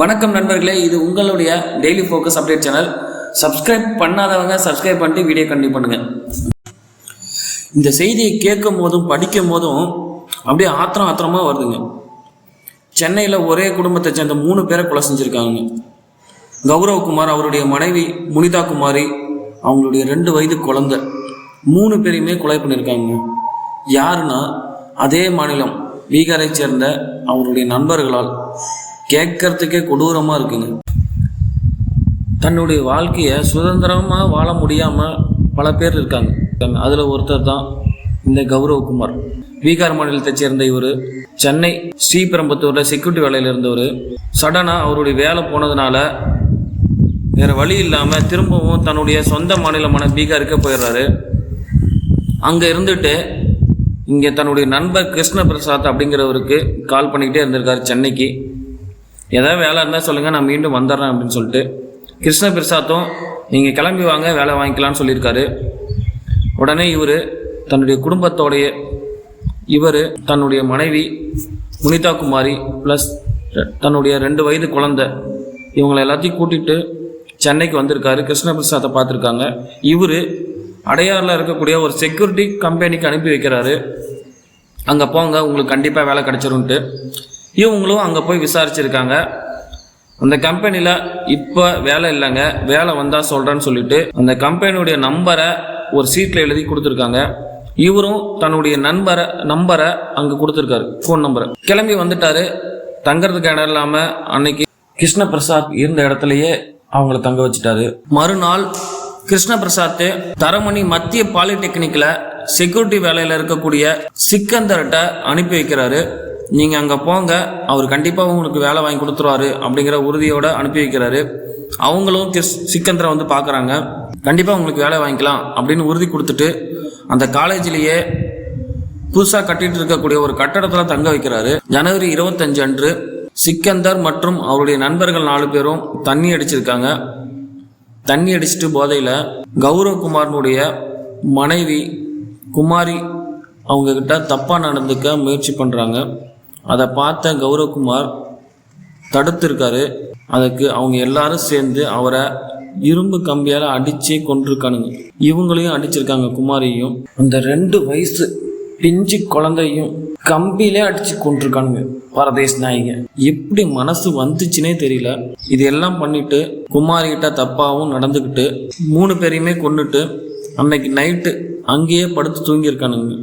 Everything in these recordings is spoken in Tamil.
வணக்கம் நண்பர்களே, இது உங்களுடைய daily focus update channel. Subscribe பண்ணாதவங்க சப்ஸ்கிரைப் பண்ணிட்டு வீடியோ கண்டினியூ பண்ணுங்க. இந்த செய்தியை கேட்கும் போதும் படிக்கும் போதும் அப்படியே ஆத்திரமா வருதுங்க. சென்னையில் ஒரே குடும்பத்தை சேர்ந்த 3 பேரை கொலை செஞ்சுருக்காங்க. கௌரவகுமார், அவருடைய மனைவி முனிதா குமாரி, அவங்களுடைய 2 வயது குழந்தை, 3 பேரையுமே கொலை பண்ணியிருக்காங்க. யாருன்னா அதே மாநிலம் பீகாரை சேர்ந்த அவருடைய நண்பர்களால். கேட்கறதுக்கே கொடூரமாக இருக்குங்க. தன்னுடைய வாழ்க்கையை சுதந்திரமாக வாழ முடியாமல் பல பேர் இருக்காங்க. அதில் ஒருத்தர் தான் இந்த கௌரவகுமார். பீகார் மாநிலத்தை சேர்ந்த இவர் சென்னை ஸ்ரீபெரும்புத்தூரில் செக்யூரிட்டி வேலையில் இருந்தவர். சடனாக அவருடைய வேலை போனதுனால வேறு வழி இல்லாமல் திரும்பவும் தன்னுடைய சொந்த மாநிலமான பீகாருக்கு போயிடுறாரு. அங்கே இருந்துட்டு இங்கே தன்னுடைய நண்பர் கிருஷ்ண பிரசாத் அப்படிங்கிறவருக்கு கால் பண்ணிக்கிட்டே இருந்திருக்காரு சென்னைக்கு. ஏதாவது வேலை இருந்தால் சொல்லுங்கள், நான் மீண்டும் வந்துடுறேன் அப்படின்னு சொல்லிட்டு. கிருஷ்ண பிரசாத்தும் நீங்கள் கிளம்பி வாங்க, வேலை வாங்கிக்கலான்னு சொல்லியிருக்காரு. உடனே இவர் தன்னுடைய குடும்பத்தோடைய தன்னுடைய மனைவி முனிதா குமாரி ப்ளஸ் தன்னுடைய 2 வயது குழந்தை, இவங்களை எல்லாத்தையும் கூட்டிகிட்டு சென்னைக்கு வந்திருக்காரு. கிருஷ்ண பிரசாத்தை பார்த்துருக்காங்க. இவர் அடையாறில் இருக்கக்கூடிய ஒரு செக்யூரிட்டி கம்பெனிக்கு அனுப்பி வைக்கிறாரு. அங்கே போங்க, உங்களுக்கு கண்டிப்பாக வேலை கிடச்சிரும்ன்ட்டு. இவங்களும் அங்கே போய் விசாரிச்சிருக்காங்க. அந்த கம்பெனியில் இப்போ வேலை இல்லைங்க, வேலை வந்தால் சொல்கிறேன்னு சொல்லிட்டு அந்த கம்பெனியுடைய நம்பரை ஒரு சீட்டில் எழுதி கொடுத்துருக்காங்க. இவரும் தன்னுடைய நம்பரை அங்கே கொடுத்துருக்காரு, ஃபோன் நம்பரை. கிளம்பி வந்துட்டாரு. தங்கறதுக்கு இடம் இல்லாமல் அன்னைக்கு கிருஷ்ண பிரசாத் இருந்த இடத்துலையே அவங்கள தங்க வச்சுட்டாரு. மறுநாள் கிருஷ்ண பிரசாத் தரமணி மத்திய பாலிடெக்னிக்கில் செக்யூரிட்டி வேலையில் இருக்கக்கூடிய சிக்கந்தர்கிட்ட அனுப்பி வைக்கிறாரு. நீங்கள் அங்கே போங்க, அவர் கண்டிப்பாக உங்களுக்கு வேலை வாங்கி கொடுத்துருவாரு அப்படிங்கிற உறுதியோடு அனுப்பி வைக்கிறாரு. அவங்களும் சிக்கந்தரை வந்து பார்க்குறாங்க. கண்டிப்பாக உங்களுக்கு வேலை வாங்கிக்கலாம் அப்படின்னு உறுதி கொடுத்துட்டு அந்த காலேஜிலேயே புதுசாக கட்டிகிட்டு இருக்கக்கூடிய ஒரு கட்டடத்தில் தங்க வைக்கிறாரு. ஜனவரி 25 அன்று சிக்கந்தர் மற்றும் அவருடைய நண்பர்கள் 4 பேரும் தண்ணி அடிச்சிருக்காங்க. தண்ணி அடிச்சுட்டு போதையில் கௌரவகுமாரனுடைய மனைவி குமாரி அவங்கக்கிட்ட தப்பாக நடந்துக்க முயற்சி பண்ணுறாங்க. அதை பார்த்த கௌரவகுமார் தடுத்திருக்காரு. அதுக்கு அவங்க எல்லாரும் சேர்ந்து அவரை இரும்பு கம்பியால் அடிச்சே கொண்டிருக்கானுங்க. இவங்களையும் அடிச்சிருக்காங்க, குமாரியும். அந்த 2 வயசு பிஞ்சு குழந்தையும் கம்பியிலே அடிச்சு கொண்டிருக்கானுங்க பரதேஷ் நாய்ங்க. எப்படி மனசு வந்துச்சுன்னே தெரியல. இது எல்லாம் பண்ணிட்டு குமாரிகிட்ட தப்பாகவும் நடந்துக்கிட்டு 3 பேரையுமே கொண்டுட்டு அன்னைக்கு நைட்டு அங்கேயே படுத்து தூங்கியிருக்கானுங்க.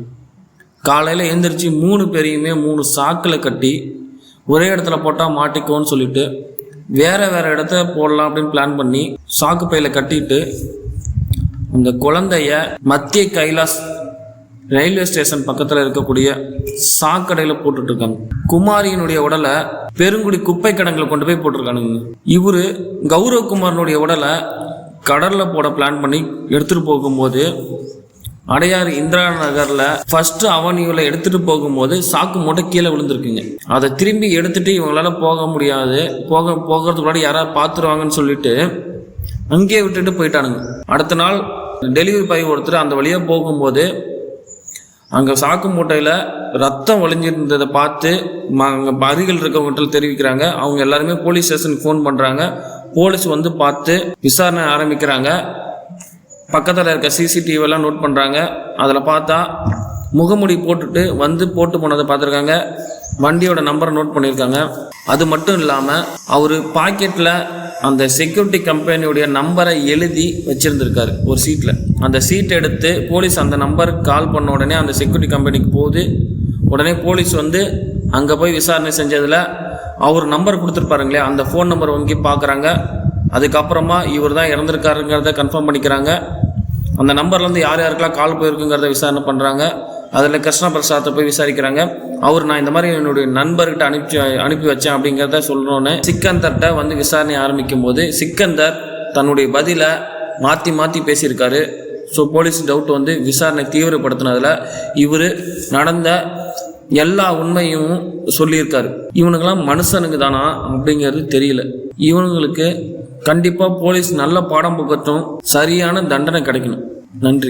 காலையில் எழுந்திரிச்சு 3 பேரையுமே 3 சாக்கில் கட்டி ஒரே இடத்துல போட்டால் மாட்டிக்கோன்னு சொல்லிட்டு வேறு இடத்த போடலாம் அப்படின்னு பிளான் பண்ணி சாக்கு பையில் கட்டிட்டு அந்த குழந்தைய மத்திய கைலாஸ் ரயில்வே ஸ்டேஷன் பக்கத்தில் இருக்கக்கூடிய சாக்கடையில் போட்டுட்ருக்காங்க. குமாரியினுடைய உடலை பெருங்குடி குப்பை கிடங்குல கொண்டு போய் போட்டிருக்கானுங்க. இவர் கௌரவகுமாரனுடைய உடலை கடலில் போட பிளான் பண்ணி எடுத்துகிட்டு போகும்போது அடையாறு இந்திரா நகரில் ஃபர்ஸ்ட் அவென்யூவில் எடுத்துகிட்டு போகும்போது சாக்கு மூட்டை கீழே விழுந்துருக்குங்க. அதை திரும்பி எடுத்துகிட்டு இவங்களால போக முடியாது, போகிறதுக்கு முன்னாடி யாராவது பார்த்துருவாங்கன்னு சொல்லிட்டு அங்கேயே விட்டுட்டு போயிட்டானுங்க. அடுத்த நாள் டெலிவரி பாய் ஒருத்தர் அந்த வழியாக போகும்போது அங்கே சாக்கு மூட்டையில் ரத்தம் வழிஞ்சிருந்ததை பார்த்து அங்கே அருகில் இருக்கவங்கள்ட்ட தெரிவிக்கிறாங்க. அவங்க எல்லாருமே போலீஸ் ஸ்டேஷனுக்கு ஃபோன் பண்ணுறாங்க. போலீஸ் வந்து பார்த்து விசாரணை ஆரம்பிக்கிறாங்க. பக்கத்தில் இருக்க சிசிடிவியெல்லாம் நோட் பண்ணுறாங்க. அதில் பார்த்தா முகமுடி போட்டு போனதை பார்த்துருக்காங்க. வண்டியோட நம்பரை நோட் பண்ணியிருக்காங்க. அது மட்டும் இல்லாமல் அவர் பாக்கெட்டில் அந்த செக்யூரிட்டி கம்பெனியுடைய நம்பரை எழுதி வச்சுருந்துருக்காரு ஒரு சீட்டில். அந்த சீட்டை எடுத்து போலீஸ் அந்த நம்பருக்கு கால் பண்ண உடனே அந்த செக்யூரிட்டி கம்பெனிக்கு போகுது. உடனே போலீஸ் வந்து அங்கே போய் விசாரணை செஞ்சதில் அவர் நம்பர் கொடுத்துருப்பாருங்களே, அந்த ஃபோன் நம்பர் வாங்கி பார்க்குறாங்க. அதுக்கப்புறமா இவர் தான் இறந்துருக்காருங்கிறத கன்ஃபார்ம் பண்ணிக்கிறாங்க. அந்த நம்பர்லேருந்து யார் யாருக்கெல்லாம் கால் போயிருக்குங்கிறத விசாரணை பண்ணுறாங்க. அதில் கிருஷ்ண பிரசாத்தை போய் விசாரிக்கிறாங்க. நான் இந்த மாதிரி என்னுடைய நண்பர்கிட்ட அனுப்பி வச்சேன் அப்படிங்கிறத சொல்கிறோன்னு சிக்கந்தர்கிட்ட வந்து விசாரணை ஆரம்பிக்கும் போது சிக்கந்தர் தன்னுடைய பதிலை மாற்றி பேசியிருக்காரு. ஸோ போலீஸ் டவுட் வந்து விசாரணை தீவிரப்படுத்தினதில் இவர் நடந்த எல்லா உண்மையும் சொல்லியிருக்காரு. இவனுங்கெல்லாம் மனுஷனுக்கு தானா அப்படிங்கிறது தெரியல. இவனுங்களுக்கு கண்டிப்பாக போலீஸ் நல்ல பாடம் புகட்டும், சரியான தண்டனை கிடைக்கணும். நன்றி.